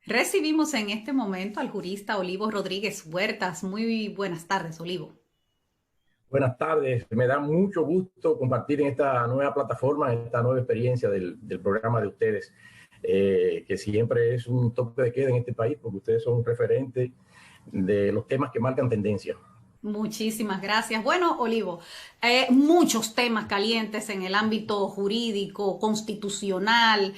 Recibimos en este momento al jurista Olivo Rodríguez Huertas. Muy buenas tardes, Olivo. Buenas tardes, me da mucho gusto compartir en esta nueva plataforma, en esta nueva experiencia del programa de ustedes, que siempre es un toque de queda en este país, porque ustedes son un referente de los temas que marcan tendencia. Muchísimas gracias. Bueno, Olivo, muchos temas calientes en el ámbito jurídico, constitucional,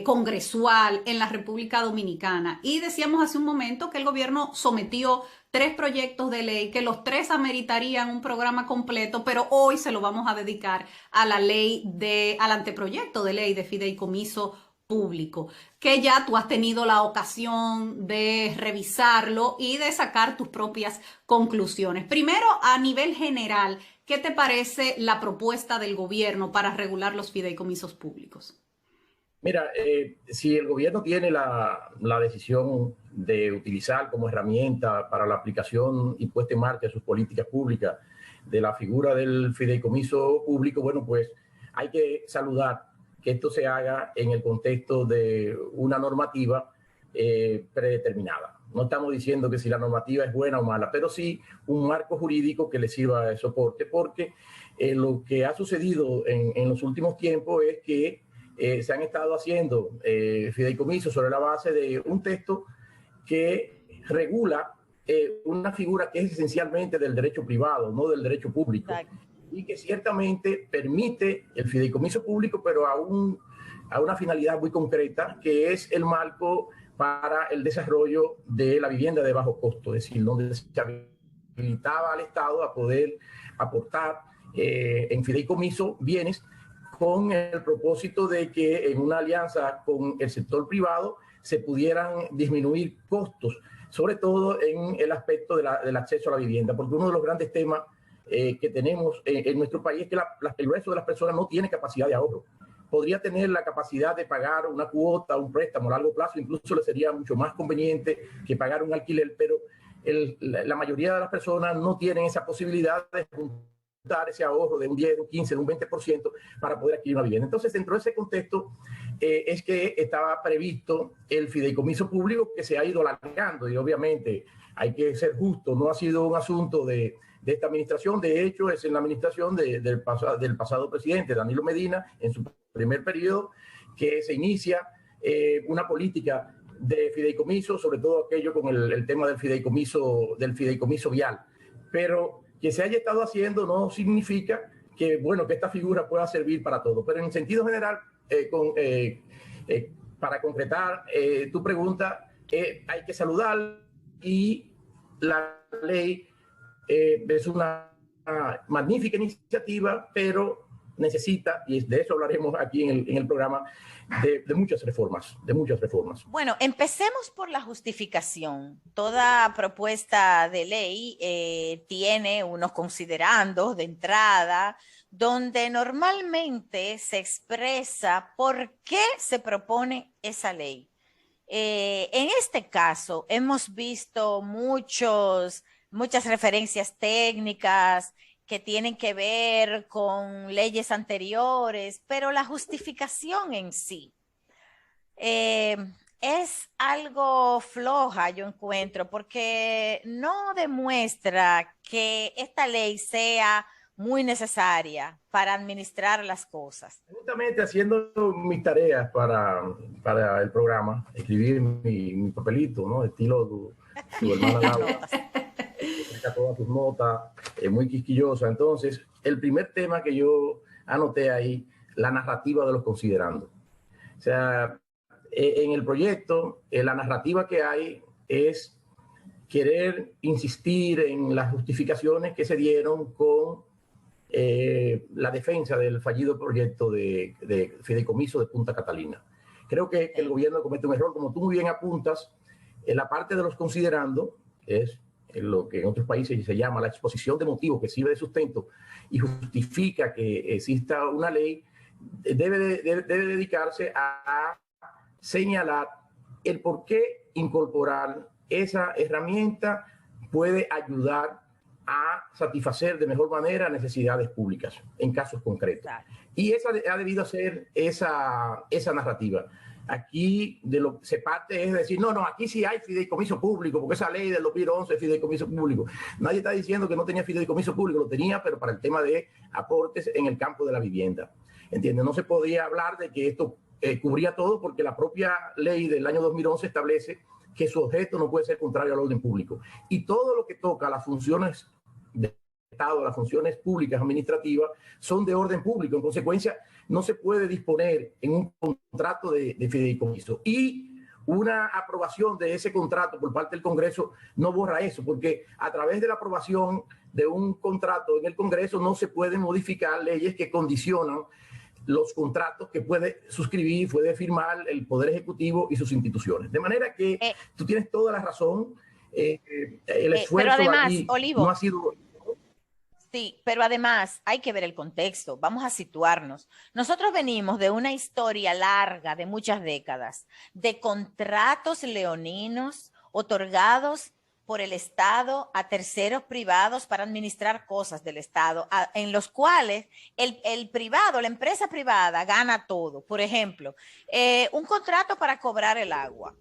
congresual en la República Dominicana. Y decíamos hace un momento que el gobierno sometió tres proyectos de ley, que los tres ameritarían un programa completo, pero hoy se lo vamos a dedicar a al anteproyecto de ley de fideicomiso público, que ya tú has tenido la ocasión de revisarlo y de sacar tus propias conclusiones. Primero, a nivel general, ¿qué te parece la propuesta del gobierno para regular los fideicomisos públicos? Mira, si el gobierno tiene la decisión de utilizar como herramienta para la aplicación y puesta en marcha de sus políticas públicas de la figura del fideicomiso público, bueno, pues hay que saludar que esto se haga en el contexto de una normativa predeterminada. No estamos diciendo que si la normativa es buena o mala, pero sí un marco jurídico que le sirva de soporte, porque lo que ha sucedido en los últimos tiempos es que se han estado haciendo fideicomisos sobre la base de un texto que regula una figura que es esencialmente del derecho privado, no del derecho público. Exacto. Y que ciertamente permite el fideicomiso público, pero a una finalidad muy concreta, que es el marco para el desarrollo de la vivienda de bajo costo, es decir, donde se habilitaba al Estado a poder aportar en fideicomiso bienes con el propósito de que en una alianza con el sector privado se pudieran disminuir costos, sobre todo en el aspecto del acceso a la vivienda, porque uno de los grandes temas que tenemos en nuestro país es que el grueso de las personas no tiene capacidad de ahorro. Podría tener la capacidad de pagar una cuota, un préstamo a largo plazo, incluso le sería mucho más conveniente que pagar un alquiler, pero la mayoría de las personas no tienen esa posibilidad de juntar ese ahorro de un 10, de un 15, de un 20% para poder adquirir una vivienda. Entonces, dentro de ese contexto, es que estaba previsto el fideicomiso público, que se ha ido alargando, y obviamente hay que ser justo, no ha sido un asunto de esta administración. De hecho, es en la administración del pasado presidente, Danilo Medina, en su primer periodo, que se inicia una política de fideicomiso, sobre todo aquello con el tema del fideicomiso vial. Pero que se haya estado haciendo no significa que, bueno, que esta figura pueda servir para todo. Pero en sentido general, para concretar tu pregunta, hay que saludar, y la ley es una magnífica iniciativa, pero necesita, y de eso hablaremos aquí en el programa, de muchas reformas, de muchas reformas. Bueno, empecemos por la justificación. Toda propuesta de ley tiene unos considerandos de entrada, donde normalmente se expresa por qué se propone esa ley. En este caso, hemos visto muchas referencias técnicas que tienen que ver con leyes anteriores, pero la justificación en sí es algo floja, yo encuentro, porque no demuestra que esta ley sea muy necesaria para administrar las cosas. Justamente haciendo mis tareas para el programa, escribir mi papelito, ¿no? Estilo tu hermana Laura. Saca todas tus notas, muy quisquillosa. Entonces, el primer tema que yo anoté ahí, la narrativa de los considerandos. O sea, en el proyecto, la narrativa que hay es querer insistir en las justificaciones que se dieron con la defensa del fallido proyecto de fideicomiso de Punta Catalina. Creo que el gobierno comete un error, como tú muy bien apuntas, en la parte de los considerando, es lo que en otros países se llama la exposición de motivos, que sirve de sustento y justifica que exista una ley, debe dedicarse a señalar el por qué incorporar esa herramienta puede ayudar a satisfacer de mejor manera necesidades públicas en casos concretos. Y esa ha debido ser esa narrativa. Aquí de lo que se parte es decir, no, aquí sí hay fideicomiso público, porque esa ley del 2011 es fideicomiso público. Nadie está diciendo que no tenía fideicomiso público, lo tenía, pero para el tema de aportes en el campo de la vivienda. ¿Entiendes? No se podía hablar de que esto cubría todo, porque la propia ley del año 2011 establece que su objeto no puede ser contrario al orden público. Y todo lo que toca a las funciones de Estado, las funciones públicas administrativas, son de orden público. En consecuencia, no se puede disponer en un contrato de fideicomiso. Y una aprobación de ese contrato por parte del Congreso no borra eso, porque a través de la aprobación de un contrato en el Congreso no se pueden modificar leyes que condicionan los contratos que puede suscribir, puede firmar el Poder Ejecutivo y sus instituciones. De manera que tú tienes toda la razón. El esfuerzo pero además, aquí Olivo, no ha sido... Sí, pero además hay que ver el contexto, vamos a situarnos. Nosotros venimos de una historia larga de muchas décadas de contratos leoninos otorgados por el Estado a terceros privados para administrar cosas del Estado, en los cuales el privado, la empresa privada gana todo. Por ejemplo, un contrato para cobrar el agua.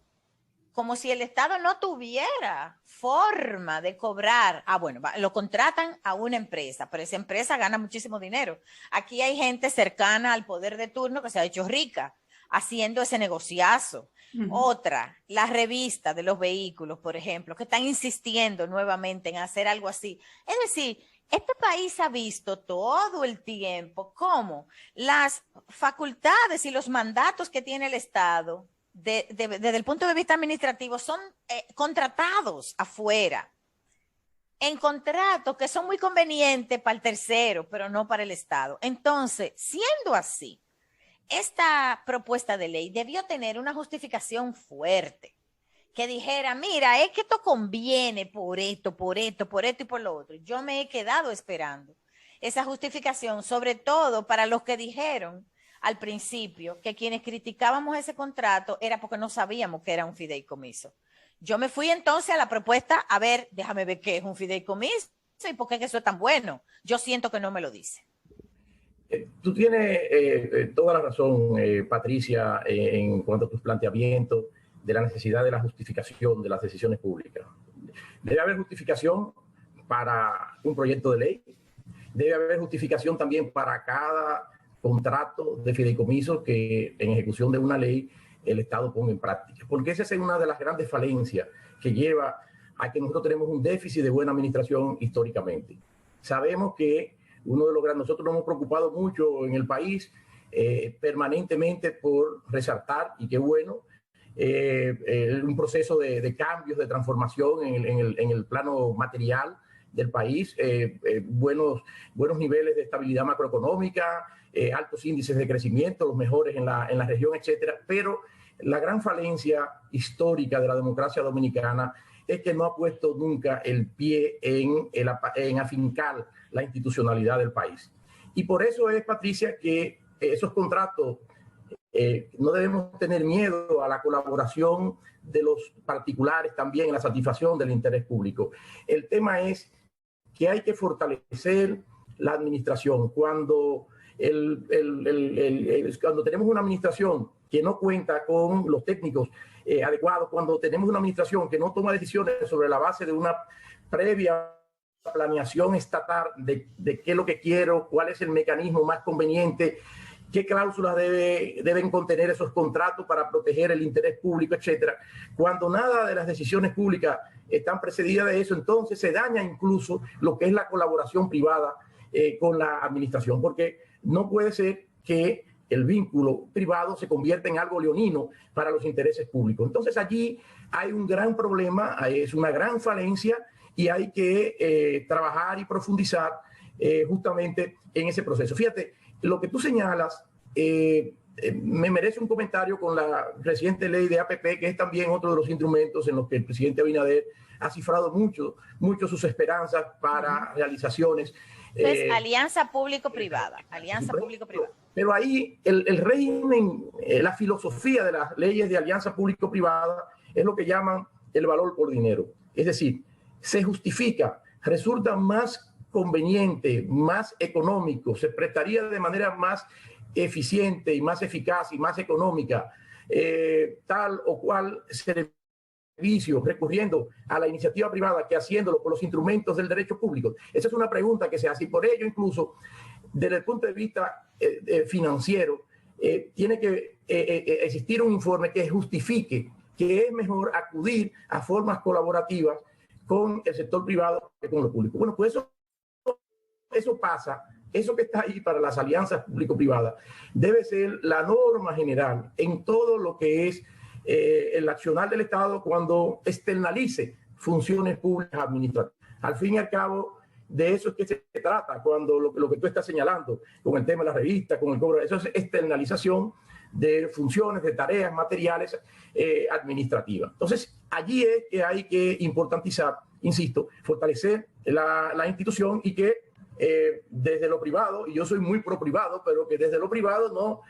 Como si el Estado no tuviera forma de cobrar. Bueno, lo contratan a una empresa, pero esa empresa gana muchísimo dinero. Aquí hay gente cercana al poder de turno que se ha hecho rica haciendo ese negociazo. Otra, la revista de los vehículos, por ejemplo, que están insistiendo nuevamente en hacer algo así. Es decir, este país ha visto todo el tiempo cómo las facultades y los mandatos que tiene el Estado desde el punto de vista administrativo son contratados afuera en contratos que son muy convenientes para el tercero, pero no para el Estado. Entonces, siendo así, esta propuesta de ley debió tener una justificación fuerte que dijera, mira, es que esto conviene por esto, por esto, por esto y por lo otro. Yo me he quedado esperando esa justificación, sobre todo para los que dijeron al principio que quienes criticábamos ese contrato era porque no sabíamos que era un fideicomiso. Yo me fui entonces a la propuesta, a ver, déjame ver qué es un fideicomiso y por qué eso es tan bueno. Yo siento que no me lo dice. Tú tienes toda la razón, Patricia, en cuanto a tus planteamientos de la necesidad de la justificación de las decisiones públicas. Debe haber justificación para un proyecto de ley, debe haber justificación también para cada contrato de fideicomiso que en ejecución de una ley el Estado ponga en práctica. Porque esa es una de las grandes falencias que lleva a que nosotros tenemos un déficit de buena administración históricamente. Sabemos que nosotros nos hemos preocupado mucho en el país permanentemente por resaltar, y qué bueno, un proceso de cambios, de transformación en el plano material del país, buenos niveles de estabilidad macroeconómica, altos índices de crecimiento, los mejores en la región, etcétera. Pero la gran falencia histórica de la democracia dominicana es que no ha puesto nunca el pie en afincar la institucionalidad del país. Y por eso es, Patricia, que esos contratos no debemos tener miedo a la colaboración de los particulares también en la satisfacción del interés público. El tema es que hay que fortalecer la administración. Cuando tenemos una administración que no cuenta con los técnicos adecuados, cuando tenemos una administración que no toma decisiones sobre la base de una previa planeación estatal de qué es lo que quiero, cuál es el mecanismo más conveniente, qué cláusulas deben contener esos contratos para proteger el interés público, etcétera. Cuando nada de las decisiones públicas están precedidas de eso, entonces se daña incluso lo que es la colaboración privada con la administración, porque no puede ser que el vínculo privado se convierta en algo leonino para los intereses públicos. Entonces allí hay un gran problema, es una gran falencia, y hay que trabajar y profundizar justamente en ese proceso. Fíjate, lo que tú señalas me merece un comentario con la reciente ley de APP, que es también otro de los instrumentos en los que el presidente Abinader ha cifrado mucho sus esperanzas para realizaciones. Es alianza público-privada, alianza público-privada. Pero ahí el régimen, la filosofía de las leyes de alianza público-privada es lo que llaman el valor por dinero. Es decir, se justifica, resulta más conveniente, más económico, se prestaría de manera más eficiente y más eficaz y más económica tal o cual servicio, recurriendo a la iniciativa privada que haciéndolo por los instrumentos del derecho público? Esa es una pregunta que se hace, y por ello incluso desde el punto de vista financiero tiene que existir un informe que justifique que es mejor acudir a formas colaborativas con el sector privado que con lo público. Bueno, pues eso pasa. Eso que está ahí para las alianzas público-privadas debe ser la norma general en todo lo que es el accionar del Estado cuando externalice funciones públicas administrativas. Al fin y al cabo, de eso es que se trata cuando lo que tú estás señalando con el tema de la revista, con el cobro, eso es externalización de funciones, de tareas materiales administrativas. Entonces, allí es que hay que importantizar, insisto, fortalecer la institución y que desde lo privado, y yo soy muy pro privado, pero que desde lo privado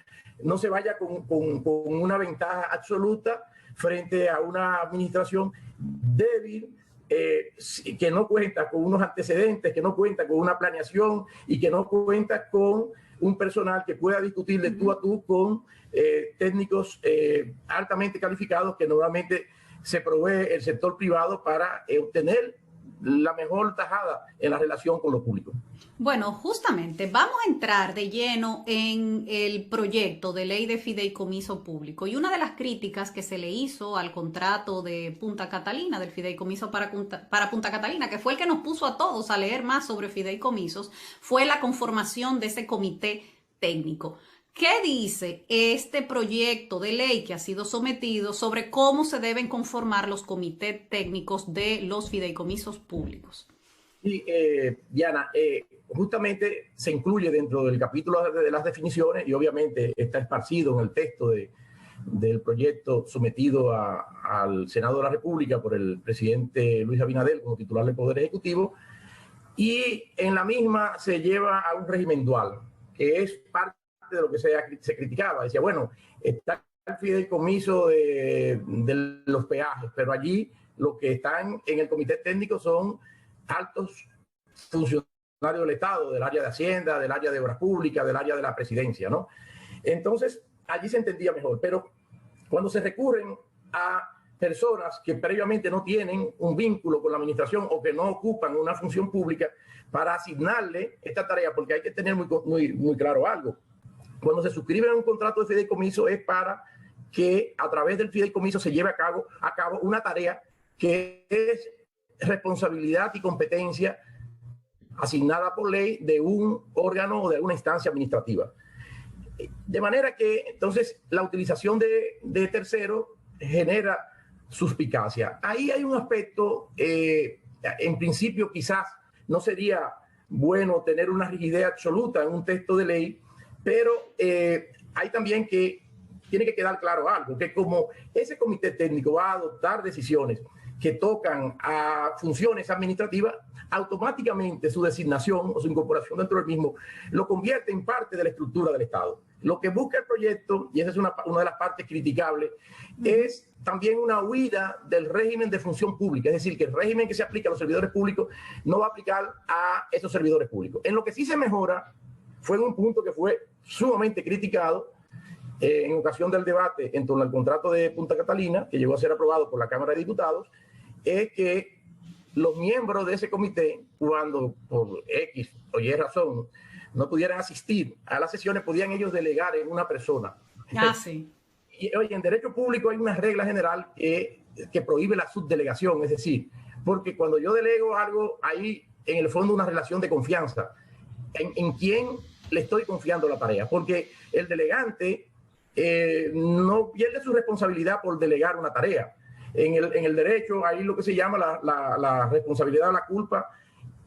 no se vaya con una ventaja absoluta frente a una administración débil, que no cuenta con unos antecedentes, que no cuenta con una planeación y que no cuenta con un personal que pueda discutir de tú a tú con técnicos altamente calificados que normalmente se provee el sector privado para obtener la mejor tajada en la relación con lo público. Bueno, justamente vamos a entrar de lleno en el proyecto de ley de fideicomiso público, y una de las críticas que se le hizo al contrato de Punta Catalina, del fideicomiso para Punta Catalina, que fue el que nos puso a todos a leer más sobre fideicomisos, fue la conformación de ese comité técnico. ¿Qué dice este proyecto de ley que ha sido sometido sobre cómo se deben conformar los comités técnicos de los fideicomisos públicos? Sí, Diana, justamente se incluye dentro del capítulo de las definiciones y obviamente está esparcido en el texto del proyecto sometido al Senado de la República por el presidente Luis Abinader como titular del Poder Ejecutivo, y en la misma se lleva a un régimen dual, que es parte de lo que se criticaba. Decía, bueno, está el fideicomiso de los peajes, pero allí lo que están en el comité técnico son altos funcionarios del Estado, del área de Hacienda, del área de Obras Públicas, del área de la Presidencia, ¿no? Entonces, allí se entendía mejor, pero cuando se recurren a personas que previamente no tienen un vínculo con la administración o que no ocupan una función pública para asignarle esta tarea, porque hay que tener muy claro algo. Cuando se suscribe un contrato de fideicomiso es para que a través del fideicomiso se lleve a cabo una tarea que es responsabilidad y competencia asignada por ley de un órgano o de alguna instancia administrativa. De manera que entonces la utilización de terceros genera suspicacia. Ahí hay un aspecto, en principio quizás no sería bueno tener una rigidez absoluta en un texto de ley, pero hay también que tiene que quedar claro algo, que como ese comité técnico va a adoptar decisiones que tocan a funciones administrativas, automáticamente su designación o su incorporación dentro del mismo lo convierte en parte de la estructura del Estado. Lo que busca el proyecto, y esa es una de las partes criticables, es también una huida del régimen de función pública, es decir, que el régimen que se aplica a los servidores públicos no va a aplicar a esos servidores públicos. En lo que sí se mejora fue en un punto que fue sumamente criticado en ocasión del debate en torno al contrato de Punta Catalina, que llegó a ser aprobado por la Cámara de Diputados, es que los miembros de ese comité, cuando por X o Y razón no pudieran asistir a las sesiones, podían ellos delegar en una persona. Ah, sí. Y oye, en derecho público hay una regla general que prohíbe la subdelegación, es decir, porque cuando yo delego algo, hay en el fondo una relación de confianza. ¿En quién le estoy confiando la tarea? Porque el delegante no pierde su responsabilidad por delegar una tarea. En el derecho hay lo que se llama la responsabilidad de la culpa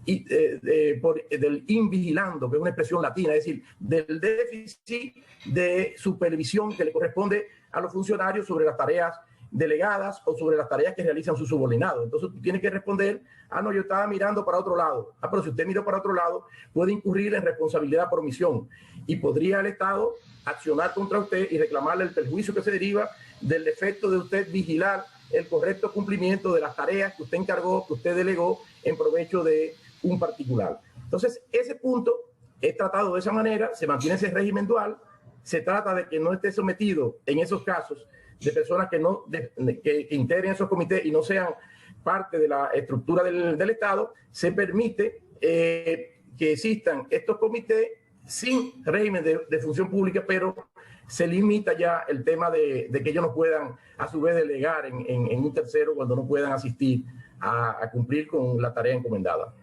y del invigilando, que es una expresión latina, es decir, del déficit de supervisión que le corresponde a los funcionarios sobre las tareas delegadas o sobre las tareas que realizan sus subordinados. Entonces tú tienes que responder, no, yo estaba mirando para otro lado. Pero si usted miró para otro lado, puede incurrir en responsabilidad por omisión y podría el Estado accionar contra usted y reclamarle el perjuicio que se deriva del defecto de usted vigilar el correcto cumplimiento de las tareas que usted encargó, que usted delegó en provecho de un particular. Entonces, ese punto es tratado de esa manera, se mantiene ese régimen dual, se trata de que no esté sometido en esos casos de personas que integren esos comités y no sean parte de la estructura del Estado, se permite que existan estos comités sin régimen de función pública, pero se limita ya el tema de que ellos no puedan a su vez delegar en un tercero cuando no puedan asistir a cumplir con la tarea encomendada.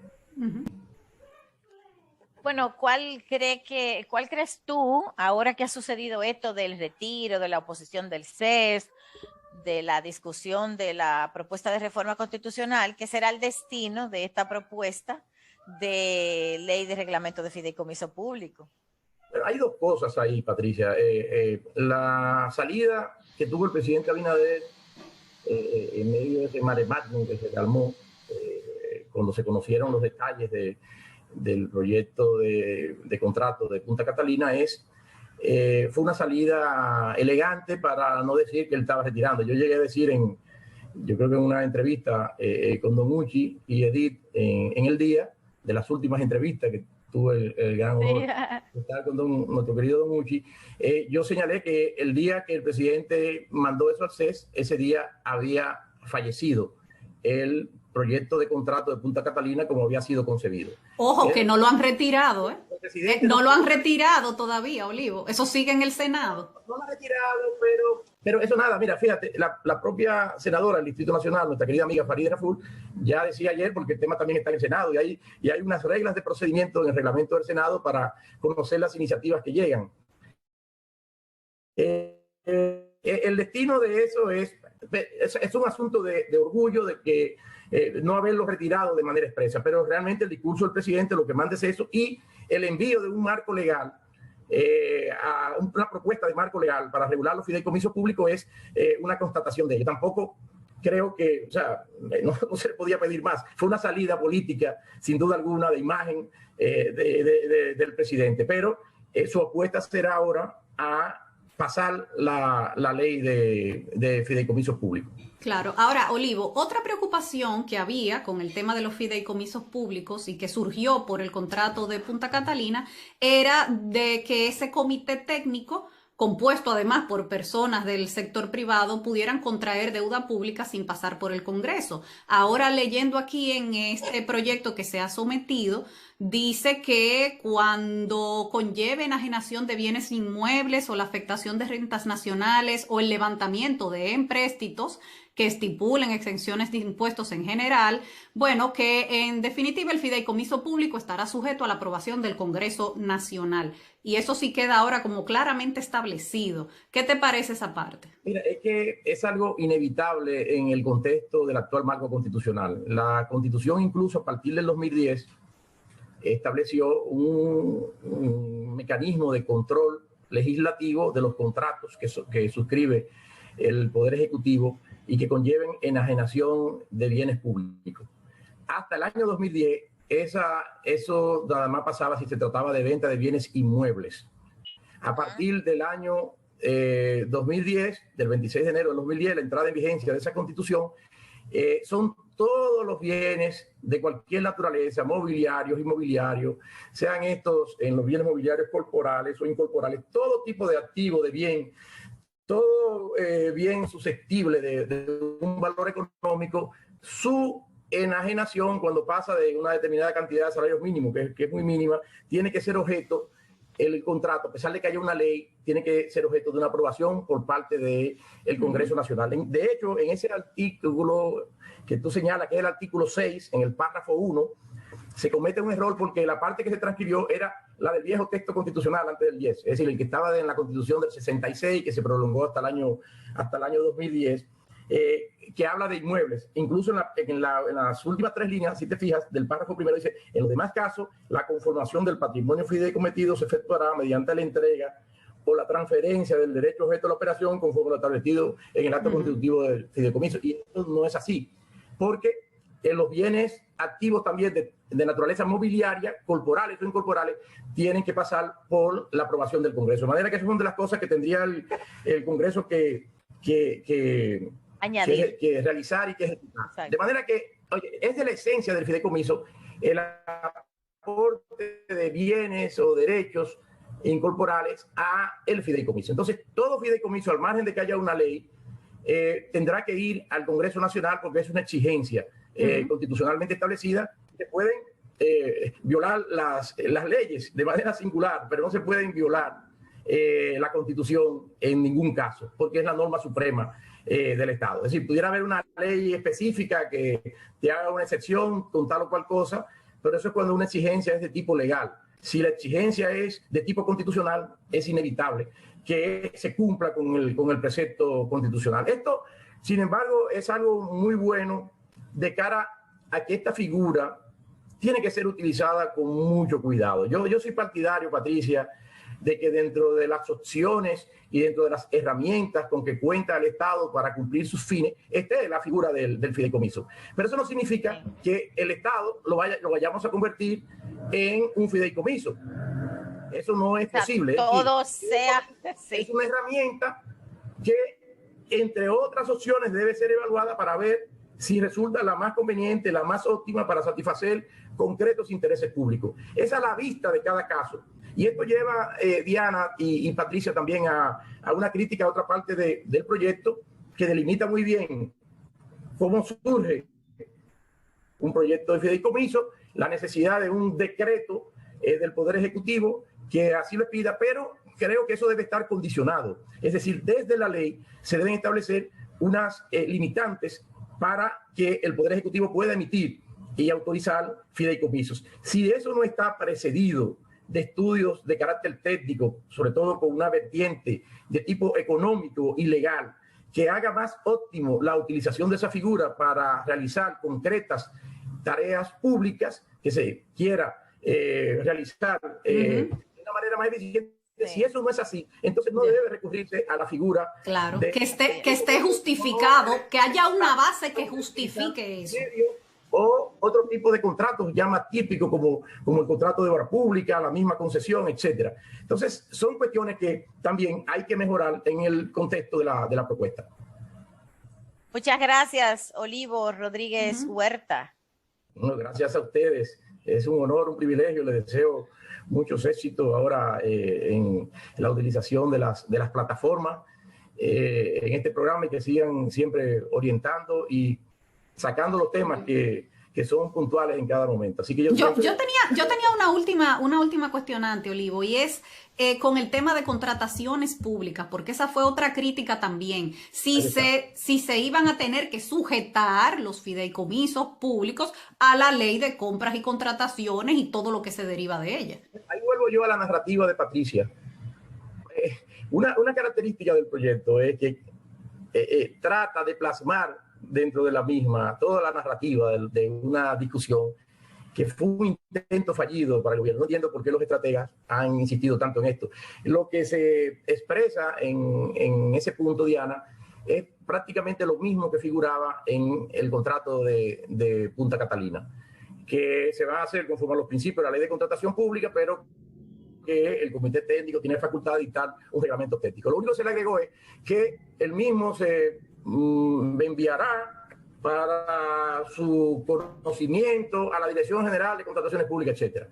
Bueno, ¿cuál crees tú, ahora que ha sucedido esto del retiro, de la oposición del CES, de la discusión de la propuesta de reforma constitucional, que será el destino de esta propuesta de ley de reglamento de fideicomiso público? Pero hay dos cosas ahí, Patricia. La salida que tuvo el presidente Abinader en medio de ese mare magnum que se calmó cuando se conocieron los detalles del proyecto de contrato de Punta Catalina fue una salida elegante, para no decir que él estaba retirando. Yo llegué a decir yo creo que en una entrevista con Don Uchi y Edith en El Día, de las últimas entrevistas que tuve el gran honor de estar con nuestro querido Don Uchi, yo señalé que el día que el presidente mandó eso al CES, ese día había fallecido el proyecto de contrato de Punta Catalina como había sido concebido. Ojo, que no lo han retirado, ¿eh? No lo han retirado todavía, Olivo. Eso sigue en el Senado. No lo han retirado, pero eso nada. Mira, fíjate, la propia senadora del Distrito Nacional, nuestra querida amiga Farideh Raful, ya decía ayer, porque el tema también está en el Senado, y hay unas reglas de procedimiento en el reglamento del Senado para conocer las iniciativas que llegan. El destino de eso es un asunto de orgullo, de que no haberlo retirado de manera expresa, pero realmente el discurso del presidente lo que manda es eso, y el envío de un marco legal, a una propuesta de marco legal para regular los fideicomisos públicos es una constatación de ello. Tampoco creo que, o sea, no se le podía pedir más. Fue una salida política, sin duda alguna, de imagen del presidente, pero su apuesta será ahora a pasar la ley de fideicomisos públicos. Claro. Ahora, Olivo, otra preocupación que había con el tema de los fideicomisos públicos y que surgió por el contrato de Punta Catalina era de que ese comité técnico, compuesto además por personas del sector privado, pudieran contraer deuda pública sin pasar por el Congreso. Ahora, leyendo aquí en este proyecto que se ha sometido, dice que cuando conlleve enajenación de bienes inmuebles o la afectación de rentas nacionales o el levantamiento de empréstitos que estipulen exenciones de impuestos en general, bueno, que en definitiva el fideicomiso público estará sujeto a la aprobación del Congreso Nacional. Y eso sí queda ahora como claramente establecido. ¿Qué te parece esa parte? Mira, es que es algo inevitable en el contexto del actual marco constitucional. La Constitución, incluso a partir del 2010, estableció un mecanismo de control legislativo de los contratos que suscribe el Poder Ejecutivo y que conlleven enajenación de bienes públicos. Hasta el año 2010, eso nada más pasaba si se trataba de venta de bienes inmuebles. A partir del año 2010, del 26 de enero de 2010, la entrada en vigencia de esa Constitución, son todos los bienes de cualquier naturaleza, mobiliarios, inmobiliarios, sean estos en los bienes mobiliarios corporales o incorporales, todo tipo de activo, de bien, todo bien susceptible de un valor económico, su enajenación cuando pasa de una determinada cantidad de salarios mínimos, que es muy mínima, tiene que ser objeto, el contrato, a pesar de que haya una ley, tiene que ser objeto de una aprobación por parte del Congreso Nacional. De hecho, en ese artículo que tú señalas, que es el artículo 6, en el párrafo 1, se comete un error porque la parte que se transcribió era la del viejo texto constitucional antes del 10, es decir, el que estaba en la Constitución del 66, que se prolongó hasta el año 2010, que habla de inmuebles. Incluso en las últimas 3 líneas, si te fijas, del párrafo primero dice: en los demás casos, la conformación del patrimonio fideicometido se efectuará mediante la entrega o la transferencia del derecho objeto de la operación conforme lo establecido en el acto constitutivo del fideicomiso. Y esto no es así, porque en los bienes activos también de naturaleza mobiliaria, corporales o incorporales, tienen que pasar por la aprobación del Congreso. De manera que esas son de las cosas que tendría el Congreso que realizar y que ejecutar. Exacto. De manera que, oye, es de la esencia del fideicomiso el aporte de bienes o derechos incorporales a el fideicomiso. Entonces, todo fideicomiso, al margen de que haya una ley, tendrá que ir al Congreso Nacional porque es una exigencia constitucionalmente establecida. Se pueden violar las leyes de manera singular, pero no se pueden violar la Constitución en ningún caso, porque es la norma suprema del Estado. Es decir, pudiera haber una ley específica que te haga una excepción con tal o cual cosa, pero eso es cuando una exigencia es de tipo legal. Si la exigencia es de tipo constitucional, es inevitable que se cumpla con el precepto constitucional. Esto, sin embargo, es algo muy bueno de cara a que esta figura tiene que ser utilizada con mucho cuidado. Yo soy partidario, Patricia, de que dentro de las opciones y dentro de las herramientas con que cuenta el Estado para cumplir sus fines, esté la figura del fideicomiso. Pero eso no significa que el Estado lo vayamos a convertir en un fideicomiso. Eso no es posible. Todo sea... Es una herramienta que, entre otras opciones, debe ser evaluada para ver si resulta la más conveniente, la más óptima para satisfacer concretos intereses públicos. Esa es la vista de cada caso. Y esto lleva, Diana y Patricia, también a una crítica a otra parte del proyecto que delimita muy bien cómo surge un proyecto de fideicomiso, la necesidad de un decreto del Poder Ejecutivo que así lo pida, pero creo que eso debe estar condicionado. Es decir, desde la ley se deben establecer unas limitantes para que el Poder Ejecutivo pueda emitir y autorizar fideicomisos. Si eso no está precedido de estudios de carácter técnico, sobre todo con una vertiente de tipo económico y legal, que haga más óptimo la utilización de esa figura para realizar concretas tareas públicas que se quiera realizar de una manera más eficiente. Si eso no es así, entonces no debe recurrirse a la figura. Claro, que esté justificado, que haya una base que justifique eso. O otro tipo de contratos ya más típicos como el contrato de obra pública, la misma concesión, etcétera. Entonces, son cuestiones que también hay que mejorar en el contexto de la propuesta. Muchas gracias, Olivo Rodríguez Huerta. Bueno, gracias a ustedes. Es un honor, un privilegio. Les deseo muchos éxitos ahora en la utilización de las plataformas en este programa y que sigan siempre orientando y sacando los temas que son puntuales en cada momento. Así que yo tenía una última cuestionante, Olivo, y es con el tema de contrataciones públicas, porque esa fue otra crítica también. Si se iban a tener que sujetar los fideicomisos públicos a la ley de compras y contrataciones y todo lo que se deriva de ella. Ahí vuelvo yo a la narrativa de Patricia. Una característica del proyecto es que trata de plasmar dentro de la misma toda la narrativa de una discusión que fue un intento fallido para el gobierno. No entiendo por qué los estrategas han insistido tanto en esto. Lo que se expresa en ese punto, Diana, es prácticamente lo mismo que figuraba en el contrato de Punta Catalina, que se va a hacer conforme a los principios de la ley de contratación pública, pero que el comité técnico tiene facultad de dictar un reglamento técnico. Lo único que se le agregó es que el mismo se enviará para su conocimiento a la Dirección General de Contrataciones Públicas, etcétera.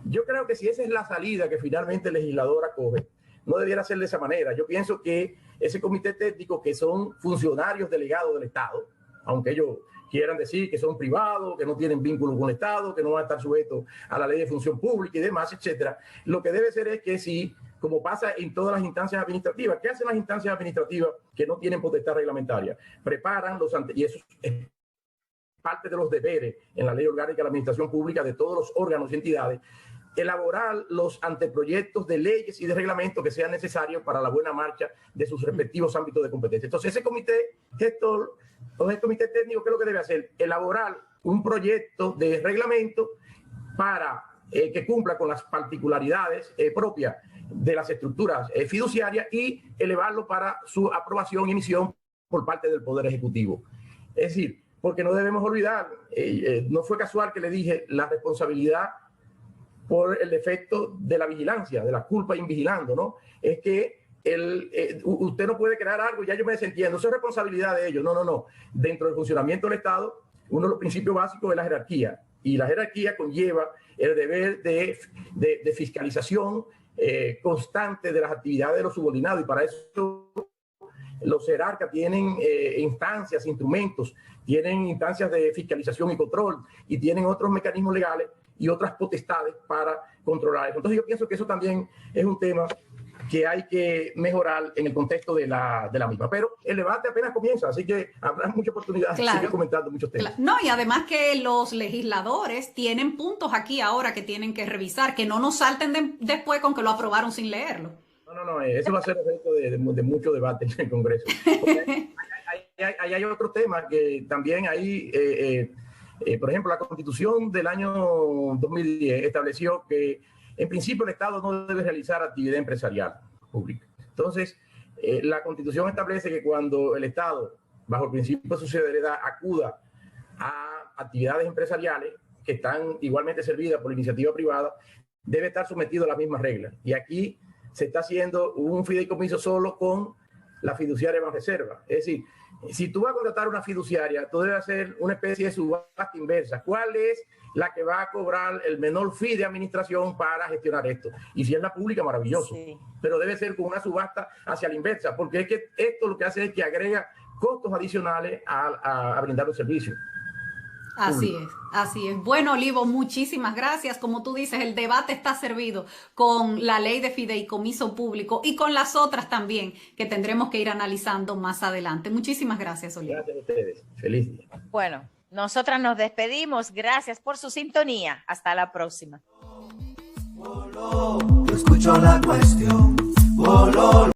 Yo creo que si esa es la salida que finalmente el legislador acoge, no debiera ser de esa manera. Yo pienso que ese comité técnico, que son funcionarios delegados del Estado, aunque ellos quieran decir que son privados, que no tienen vínculo con el Estado, que no van a estar sujetos a la ley de función pública y demás, etcétera, lo que debe ser es que si, como pasa en todas las instancias administrativas, ¿qué hacen las instancias administrativas que no tienen potestad reglamentaria? Preparan y eso es parte de los deberes en la ley orgánica de la administración pública de todos los órganos y entidades, elaborar los anteproyectos de leyes y de reglamentos que sean necesarios para la buena marcha de sus respectivos ámbitos de competencia. Entonces, ese comité gestor o el comité técnico, ¿qué es lo que debe hacer? Elaborar un proyecto de reglamento para que cumpla con las particularidades propias de las estructuras fiduciarias y elevarlo para su aprobación y emisión por parte del Poder Ejecutivo. Es decir, porque no debemos olvidar, no fue casual que le dije la responsabilidad por el defecto de la vigilancia, de la culpa invigilando, ¿no? Es que usted no puede crear algo, ya yo me desentiendo, eso es responsabilidad de ellos. No. Dentro del funcionamiento del Estado, uno de los principios básicos es la jerarquía, y la jerarquía conlleva el deber de fiscalización constante de las actividades de los subordinados, y para eso los jerarcas tienen instancias, instrumentos, tienen instancias de fiscalización y control y tienen otros mecanismos legales y otras potestades para controlar eso. Entonces yo pienso que eso también es un tema que hay que mejorar en el contexto de la misma. Pero el debate apenas comienza, así que habrá mucha oportunidad de seguir comentando muchos temas. No, y además que los legisladores tienen puntos aquí ahora que tienen que revisar, que no nos salten después con que lo aprobaron sin leerlo. No, eso va a ser objeto de mucho debate en el Congreso. Hay otro tema que también hay, por ejemplo, la Constitución del año 2010 estableció que en principio el Estado no debe realizar actividad empresarial pública. Entonces, la Constitución establece que cuando el Estado, bajo el principio de subsidiariedad, acuda a actividades empresariales que están igualmente servidas por iniciativa privada, debe estar sometido a las mismas reglas. Y aquí se está haciendo un fideicomiso solo con la fiduciaria más reserva. Es decir, si tú vas a contratar una fiduciaria, tú debes hacer una especie de subasta inversa. ¿Cuál es la que va a cobrar el menor fee de administración para gestionar esto? Y si es la pública, maravilloso. Sí. Pero debe ser con una subasta hacia la inversa, porque es que esto lo que hace es que agrega costos adicionales a brindar un servicio. Así es, así es. Bueno, Olivo, muchísimas gracias. Como tú dices, el debate está servido con la ley de fideicomiso público y con las otras también que tendremos que ir analizando más adelante. Muchísimas gracias, Olivo. Gracias a ustedes. Feliz día. Bueno, nosotras nos despedimos. Gracias por su sintonía. Hasta la próxima. Yo escucho la cuestión.